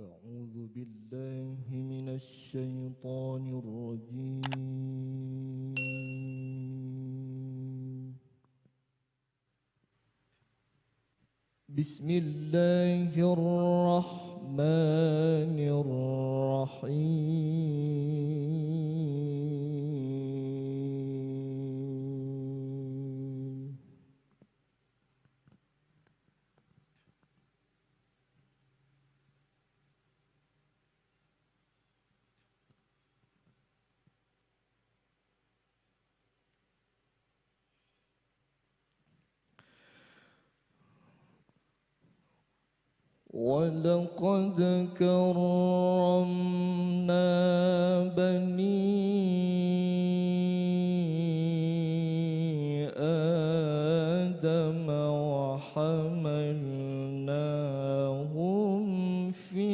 أعوذ بالله من الشيطان الرجيم. بسم الله الرحمن الرحيم. ولقد كرمنا بني آدم وحملناهم في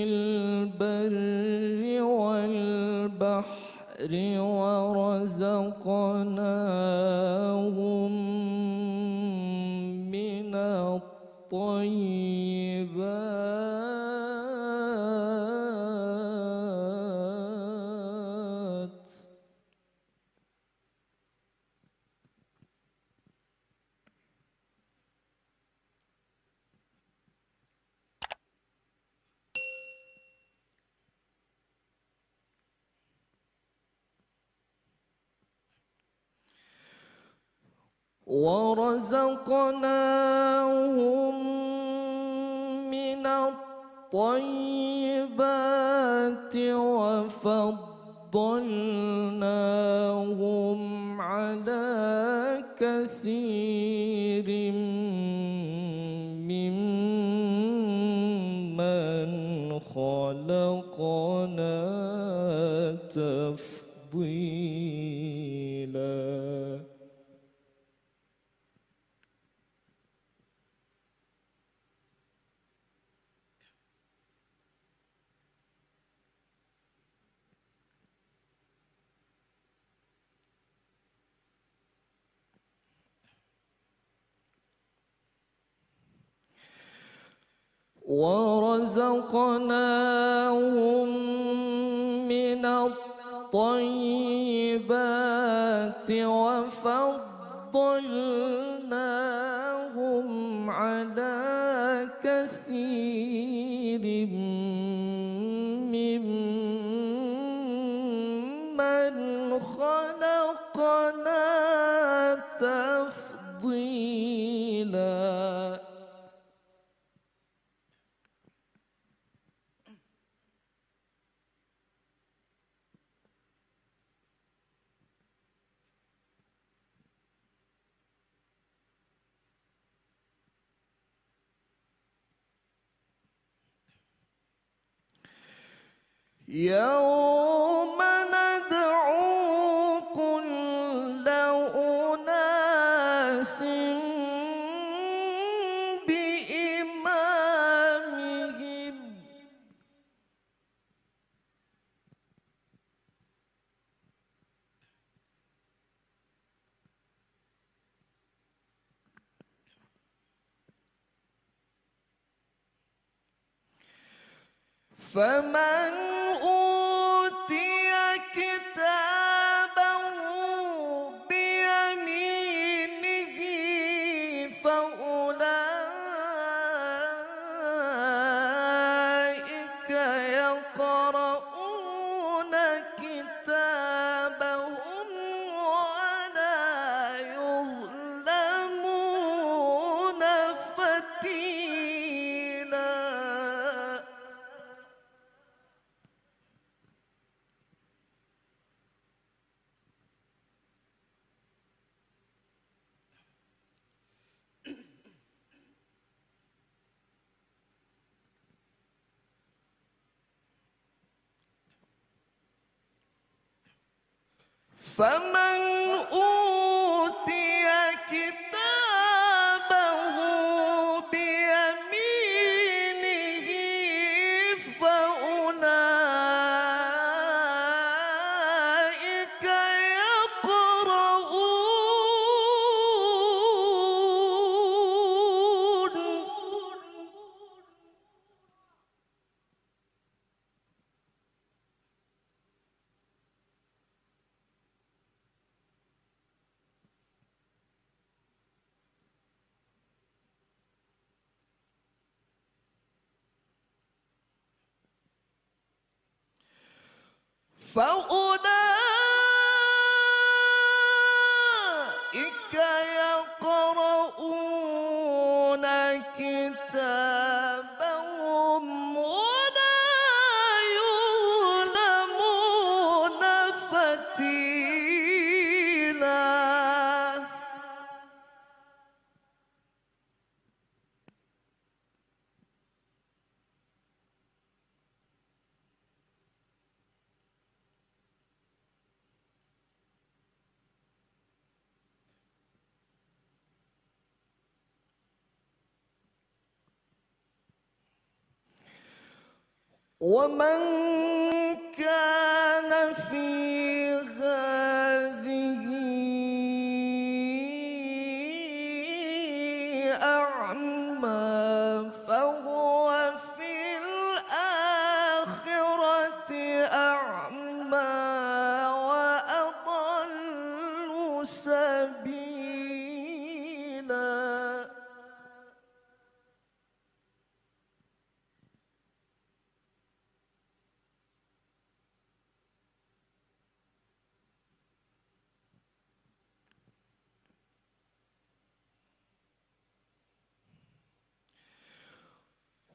البر والبحر ورزقناهم من الطيبات وفضلناهم على كثير ممن خلقنا تفضيلا. ورزقناهم من الطيبات وفضلناهم على كثير ممن خلقنا تفضيلا. يوم ندعو كل أناس بإمامهم فمن أوتي كتابه بيمينه فأولئك يقرؤون كتابهم ولا يظلمون فتيلا. فمن أوتي كتابه بيمينه فأولئك يقرؤون كتابهم ولا يظلمون فتيلا. ومن كان في هذه أعمى فهو في الآخرة أعمى وأضل سبيلا.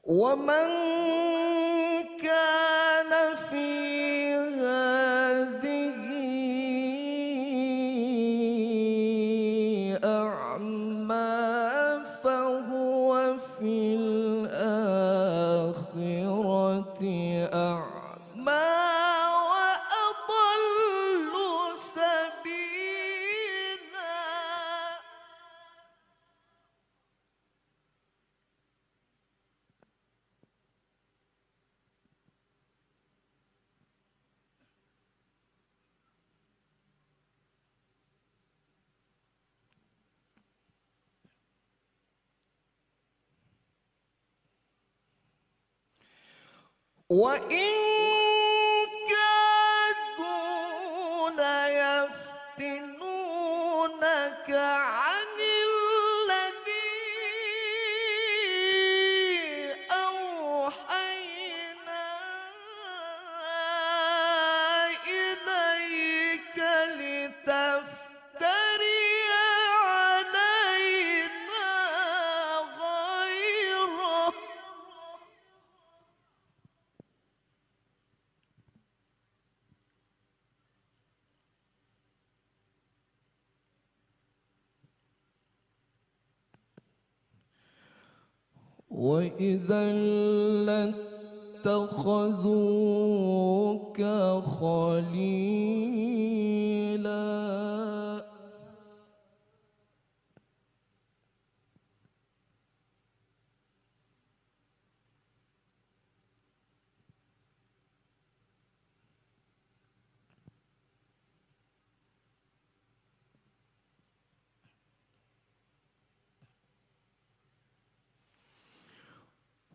ومن كان في هذه أعمى فهو في الآخرة أعمى وأضل سبيلا. وإن كادوا ليفتنونك عن الذي أوحينا إليك لتفتري علينا غيره. وإذا لاتخذوك خليلا.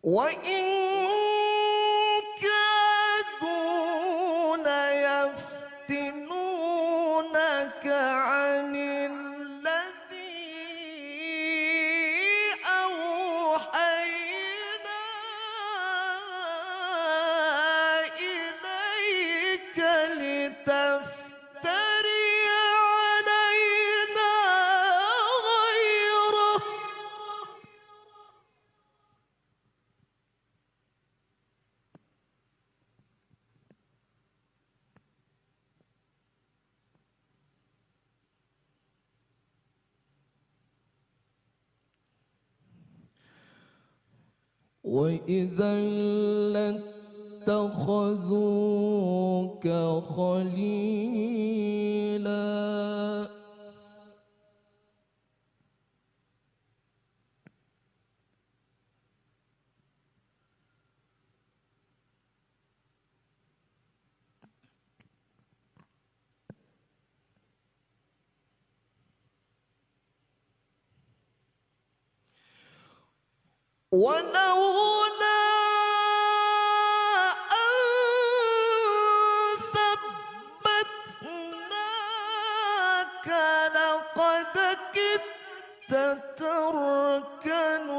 وإن كادوا ليفتنونك عن الذي أوحينا إليك لتفتري علينا غيره. وإذا واتخذوك خليلا. ولولا أن ثبتناك لقد كدت تركن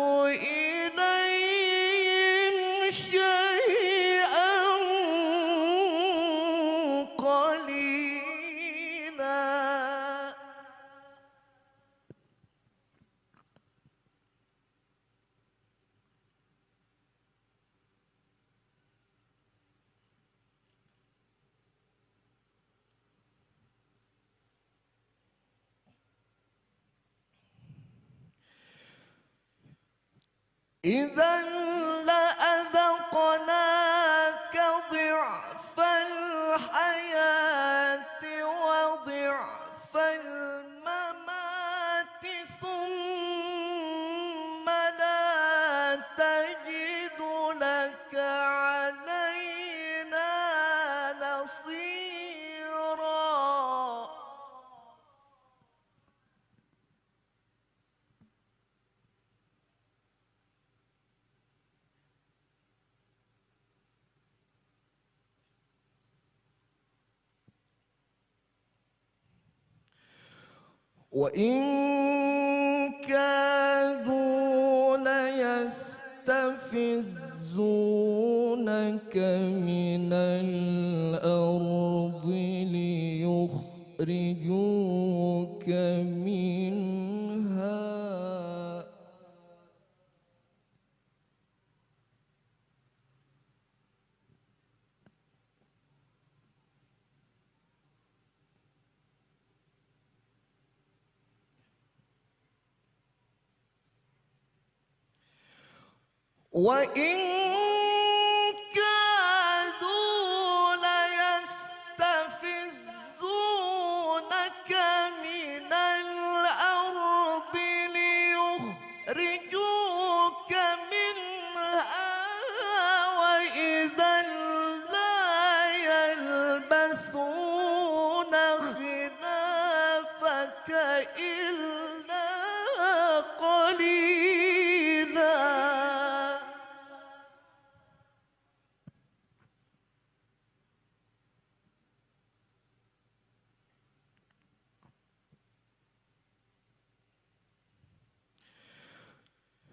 إليهم شيئا قليلا. إذا لأذقناك ضعف الحياة وضعف الممات ثم لا تجد لك علينا نصيرا. وإن كادوا ليستفزونك من الأرض ليخرجوك منها. وإن كادوا ليستفزونك من الأرض ليخرجوك منها وإذا لا يلبثون خلافك إلا قليلا.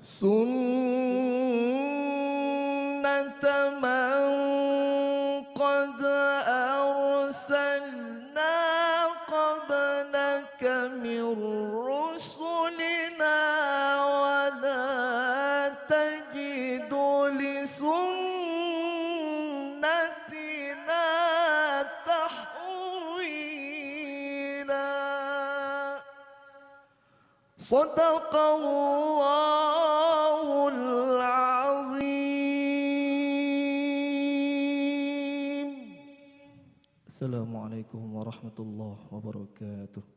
سنة من قد أرسلنا قبلك من رسلنا ولا تجد لسنتنا تحويلا. صدق الله العظيم. السلام عليكم ورحمة الله وبركاته.